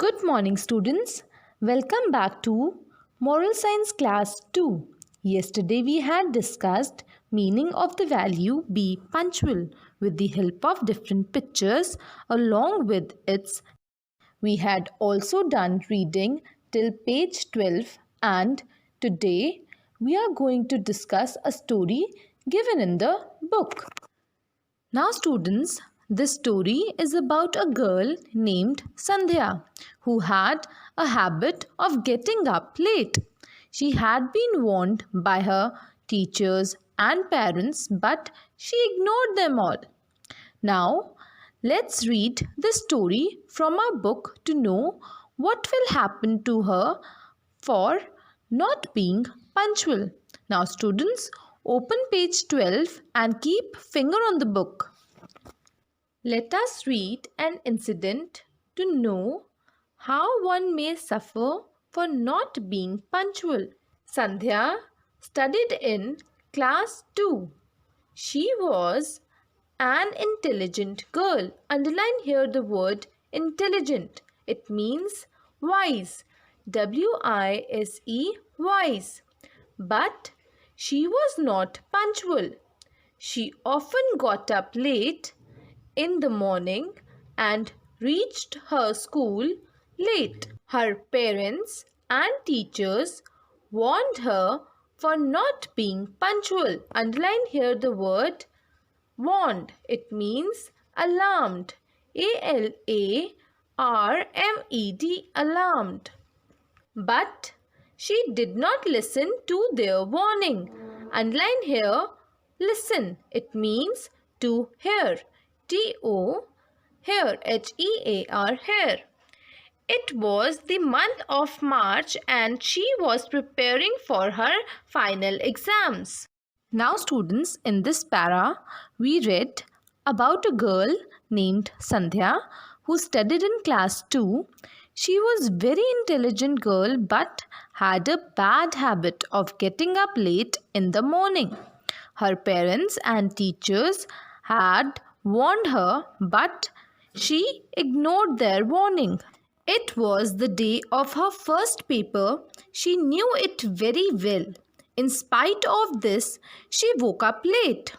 Good morning, students. Welcome back to Moral Science Class 2. Yesterday we had discussed meaning of the value be punctual with the help of different pictures along with its. We had also done reading till page 12 and today we are going to discuss a story given in the book. Now students, this story is about a girl named Sandhya who had a habit of getting up late. She had been warned by her teachers and parents but she ignored them all. Now let's read the story from our book to know what will happen to her for not being punctual. Now students, open page 12 and keep finger on the book. Let us read an incident to know how one may suffer for not being punctual. Sandhya studied in class 2. She was an intelligent girl. Underline here the word intelligent. It means wise. W-I-S-E, wise. But she was not punctual. She often got up late in the morning and reached her school late. Her parents and teachers warned her for not being punctual. Underline here the word warned. It means alarmed. A-L-A-R-M-E-D, alarmed. But she did not listen to their warning. Underline here listen. It means to hear. T-O, hear, H-E-A-R, hear. It was the month of March and she was preparing for her final exams. Now students, in this para, we read about a girl named Sandhya who studied in class 2. She was a very intelligent girl but had a bad habit of getting up late in the morning. Her parents and teachers had warned her but she ignored their warning. It was the day of her first paper. She knew it very well. In spite of this, she woke up late.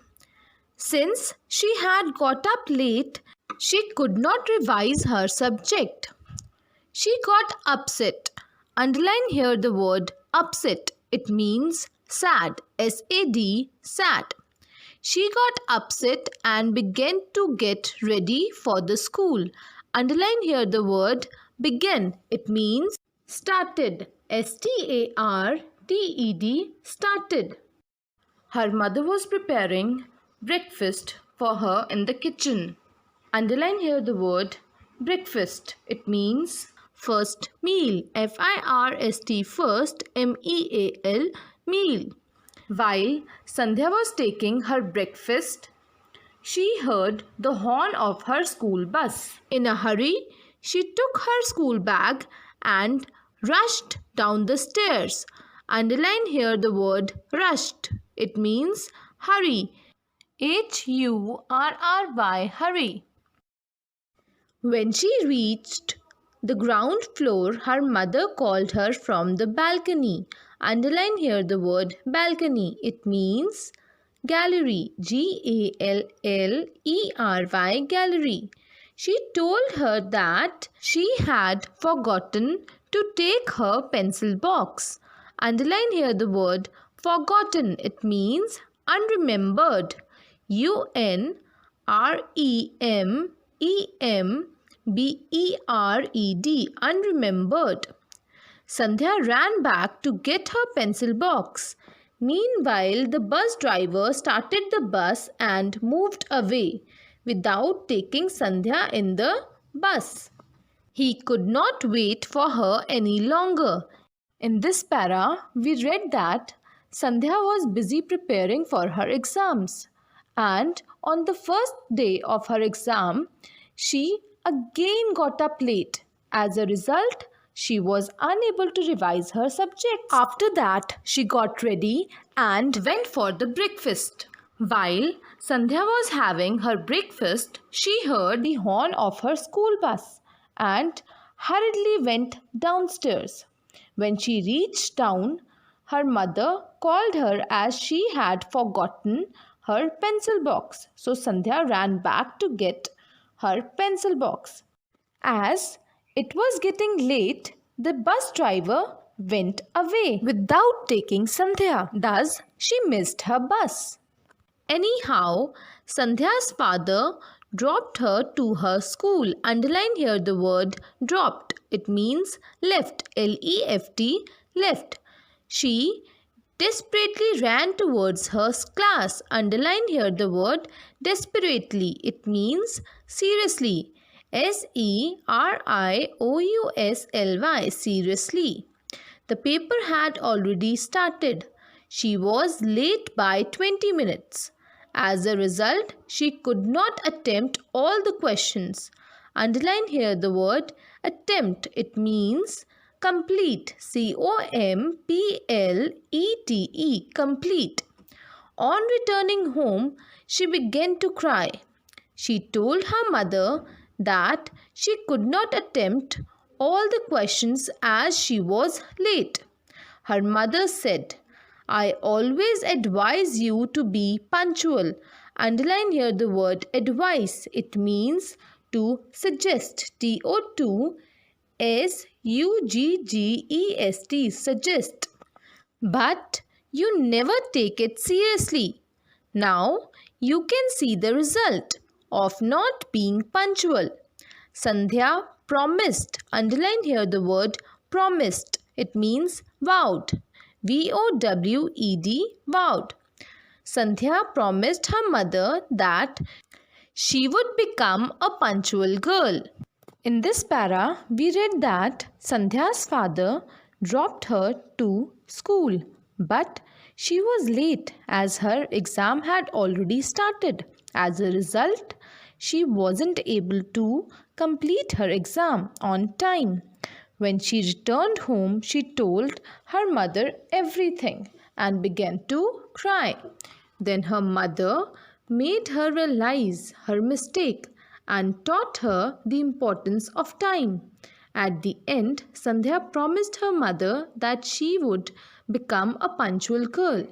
Since she had got up late, she could not revise her subject. She got upset. Underline here the word upset. It means sad. S-A-D, sad. She got upset and began to get ready for the school. Underline here the word begin. It means started. S-T-A-R-T-E-D, started. Her mother was preparing breakfast for her in the kitchen. Underline here the word breakfast. It means first meal. F-I-R-S-T, first, M-E-A-L, meal. While Sandhya was taking her breakfast, she heard the horn of her school bus. In a hurry, she took her school bag and rushed down the stairs. Underline here the word rushed. It means hurry. H-U-R-R-Y, hurry. When she reached the ground floor, her mother called her from the balcony. Underline here the word balcony. It means gallery. G-A-L-L-E-R-Y, gallery. She told her that she had forgotten to take her pencil box. Underline here the word forgotten. It means unremembered. U-N-R-E-M-E-M-B-E-R-E-D, unremembered. Sandhya ran back to get her pencil box. Meanwhile, the bus driver started the bus and moved away without taking Sandhya in the bus. He could not wait for her any longer. In this para, we read that Sandhya was busy preparing for her exams. And on the first day of her exam, she again got up late. As a result, she was unable to revise her subjects. After that, she got ready and went for the breakfast. While Sandhya was having her breakfast, she heard the horn of her school bus and hurriedly went downstairs. When she reached down, her mother called her as she had forgotten her pencil box. So Sandhya ran back to get her pencil box. As it was getting late, the bus driver went away without taking Sandhya. Thus, she missed her bus. Anyhow, Sandhya's father dropped her to her school. Underline here the word dropped. It means left. L-E-F-T, left. She desperately ran towards her class. Underline here the word desperately. It means seriously. S-E-R-I-O-U-S-L-Y, seriously. The paper had already started. She was late by 20 minutes. As a result, she could not attempt all the questions. Underline here the word attempt. It means complete. C-O-M-P-L-E-T-E, complete. On returning home, she began to cry. She told her mother that she could not attempt all the questions as she was late. Her mother said, I always advise you to be punctual. Underline here the word advise. It means to suggest. T-O-2-S-U-G-G-E-S-T, suggest. But you never take it seriously. Now you can see the result of not being punctual. Sandhya promised. Underline here the word promised. It means vowed. V-O-W-E-D, vowed. Sandhya promised her mother that she would become a punctual girl. In this para, we read that Sandhya's father dropped her to school, but she was late as her exam had already started. As a result, she wasn't able to complete her exam on time. When she returned home, she told her mother everything and began to cry. Then her mother made her realize her mistake and taught her the importance of time. At the end, Sandhya promised her mother that she would become a punctual girl.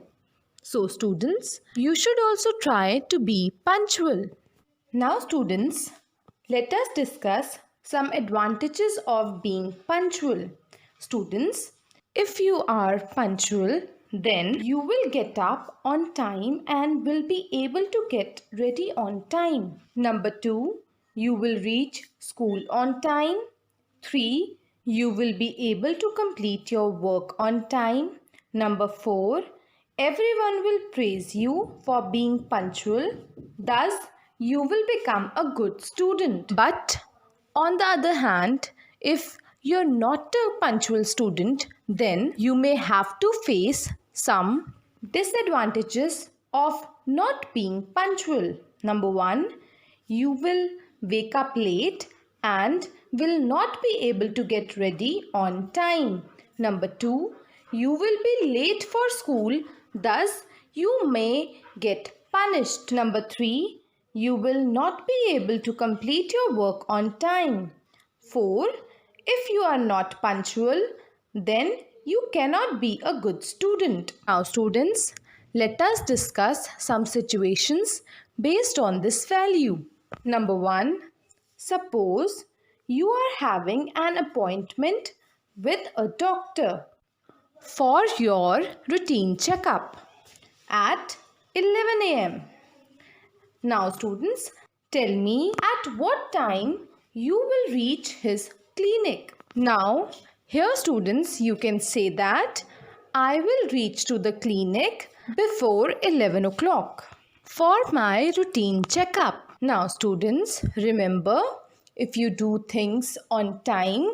So students, you should also try to be punctual. Now students, let us discuss some advantages of being punctual. Students, if you are punctual, then you will get up on time and will be able to get ready on time. Number 2, you will reach school on time. 3, you will be able to complete your work on time. Number 4, everyone will praise you for being punctual. Thus, you will become a good student. But on the other hand, if you're not a punctual student, then you may have to face some disadvantages of not being punctual. Number 1, you will wake up late and will not be able to get ready on time. Number 2, you will be late for school, thus you may get punished. Number 3, you will not be able to complete your work on time. 4, if you are not punctual, then you cannot be a good student. Now students, let us discuss some situations based on this value. Number 1, suppose you are having an appointment with a doctor for your routine checkup at 11 a.m. Now students, tell me at what time you will reach his clinic. Now here students, you can say that I will reach to the clinic before 11 o'clock for my routine checkup. Now students, remember, if you do things on time,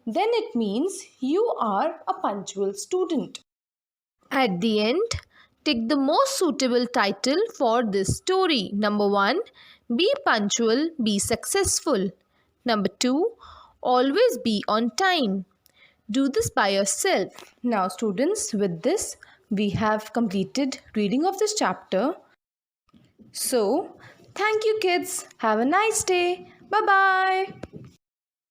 then it means you are a punctual student. At the end, take the most suitable title for this story. Number 1, be punctual, be successful. Number 2, always be on time. Do this by yourself. Now students, with this, we have completed reading of this chapter. So, thank you kids. Have a nice day. Bye-bye.